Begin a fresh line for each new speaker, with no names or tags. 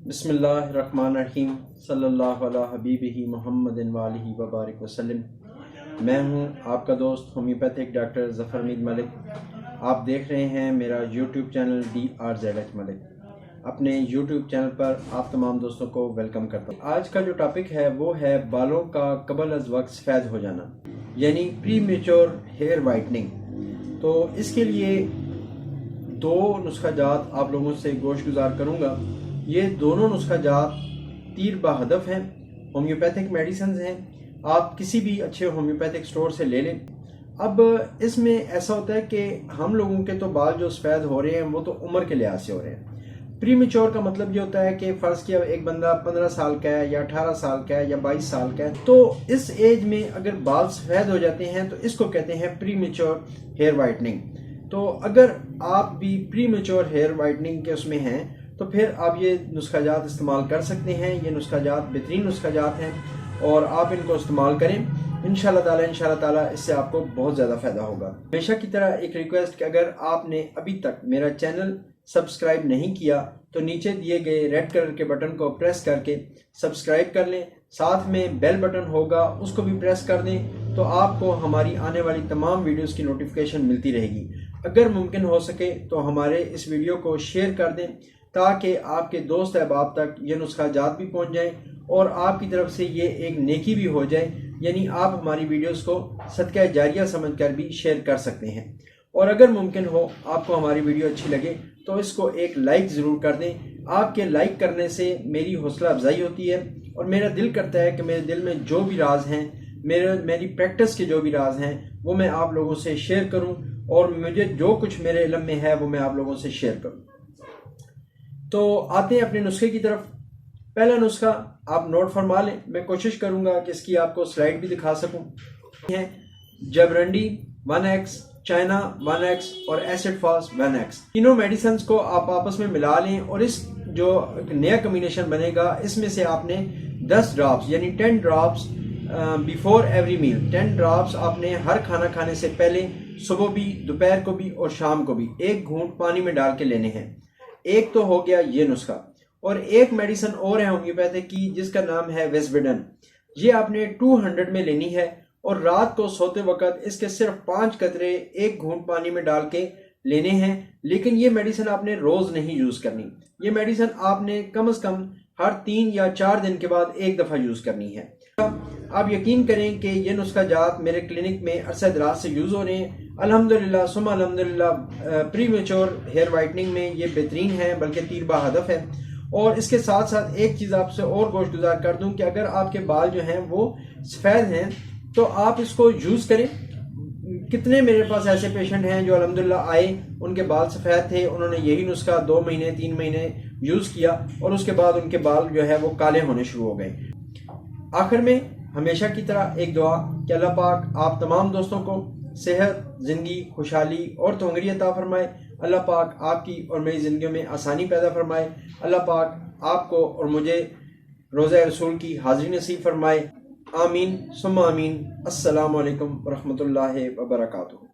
बिस्मिल्लाहिर्रहमानिर्रहीम सल्लल्लाहु अला हबीबिही मुहम्मदिन वालिही वबारिक वसल्लम। मैं हूं आपका दोस्त होम्योपैथिक डॉक्टर ज़फ़र मीद मलिक। आप देख रहे हैं मेरा यूट्यूब चैनल DRZH मलिक। अपने यूट्यूब चैनल पर आप तमाम दोस्तों को वेलकम करता हूं। आज का जो टॉपिक है वो है बालों का कबल अज़ वक्त सफ़ेद हो जाना, यानी प्री मेच्योर हेयर वाइटनिंग। तो इसके लिए दो नुस्खा जात आप लोगों से गोश गुजार करूँगा। ये दोनों नुस्खा जात तीर बहदफ हैं, होम्योपैथिक मेडिसिन हैं। आप किसी भी अच्छे होम्योपैथिक स्टोर से ले लें। अब इसमें ऐसा होता है कि हम लोगों के तो बाल जो सफ़ेद हो रहे हैं वो तो उम्र के लिहाज से हो रहे हैं। प्री मेच्योर का मतलब ये होता है कि फ़र्ज़ किया एक बंदा 15 साल का है या 18 साल का है या 22 साल का है, तो इस एज में अगर बाल सफ़ेद हो जाते हैं तो इसको कहते हैं प्री मेच्योर हेयर वाइटनिंग। तो अगर आप भी प्री मेच्योर हेयर वाइटनिंग के उसमें हैं तो फिर आप ये नुस्खा जात इस्तेमाल कर सकते हैं। ये नुस्खा जात बेहतरीन नुस्खा जात हैं और आप इनको इस्तेमाल करें। इंशाल्लाह ताला इससे आपको बहुत ज़्यादा फ़ायदा होगा। हमेशा की तरह एक रिक्वेस्ट कि अगर आपने अभी तक मेरा चैनल सब्सक्राइब नहीं किया तो नीचे दिए गए रेड कलर के बटन को प्रेस करके सब्सक्राइब कर लें। साथ में बेल बटन होगा उसको भी प्रेस कर दें तो आपको हमारी आने वाली तमाम वीडियोस की नोटिफिकेशन मिलती रहेगी। अगर मुमकिन हो सके तो हमारे इस वीडियो को शेयर कर दें ताकि आपके दोस्त अहबाब तक ये नुस्खा जात भी पहुंच जाए और आपकी तरफ से ये एक नेकी भी हो जाए, यानी आप हमारी वीडियोस को सदका जारिया समझकर भी शेयर कर सकते हैं। और अगर मुमकिन हो आपको हमारी वीडियो अच्छी लगे तो इसको एक लाइक ज़रूर कर दें। आपके लाइक करने से मेरी हौसला अफजाई होती है और मेरा दिल करता है कि मेरे दिल में जो भी राज हैं, मेरी प्रैक्टिस के जो भी राज हैं वो मैं आप लोगों से शेयर करूं और मुझे जो कुछ मेरे इल्म में है वो मैं आप लोगों से शेयर करूं। तो आते हैं अपने नुस्खे की तरफ। पहला नुस्खा आप नोट फरमा लें, मैं कोशिश करूंगा कि इसकी आपको स्लाइड भी दिखा सकूं। है जबरंडी 1X, चाइना 1X और एसिड फास्ट 1X। तीनों मेडिसिन को आप आपस में मिला लें और इस जो नया कम्बिनेशन बनेगा इसमें से आपने 10 ड्रॉप्स यानी 10 drops before every meal, 10 drops आपने हर खाना खाने से पहले सुबह भी, दोपहर को भी और शाम को भी एक घूंट पानी में डाल के लेने हैं। एक तो हो गया ये नुस्खा, और एक मेडिसिन और है होम्योपैथिक की जिसका नाम है विस्विडन। ये आपने 200 में लेनी है और रात को सोते वक्त इसके सिर्फ 5 कतरे एक घूंट पानी में डाल के लेने हैं। लेकिन ये मेडिसिन आपने रोज नहीं यूज करनी। ये मेडिसिन आपने कम से कम हर 3 या 4 दिन के बाद एक दफा यूज करनी है। आप यकीन करें कि ये नुस्खा जात मेरे क्लिनिक में अरसा दराज से यूज हो रहे हैं। अल्हम्दुलिल्लाह सुम्मा अल्हम्दुलिल्लाह, प्री मेच्योर हेयर वाइटनिंग में ये बेहतरीन है, बल्कि तीर बहदफ है। और इसके साथ साथ एक चीज़ आपसे और गोश गुजार कर दूं कि अगर आपके बाल जो हैं वो सफ़ेद हैं तो आप इसको यूज़ करें। कितने मेरे पास ऐसे पेशेंट हैं जो अल्हम्दुलिल्लाह आए, उनके बाल सफ़ेद थे, उन्होंने यही नुस्खा 2 महीने 3 महीने यूज़ किया और उसके बाद उनके बाल जो है वो काले होने शुरू हो गए। आखिर में हमेशा की तरह एक दुआ कि अल्लाह पाक आप तमाम दोस्तों को सेहत, ज़िंदगी, खुशहाली और तोंगरी अता फरमाए। अल्लाह पाक आपकी और मेरी ज़िंदगी में आसानी पैदा फरमाए। अल्लाह पाक आपको और मुझे रोज़ा रसूल की हाज़िरी नसीब फरमाए। आमीन सुम्मा आमीन। अस्सलामु अलैकुम व रहमतुल्लाहि व बरकातुहू।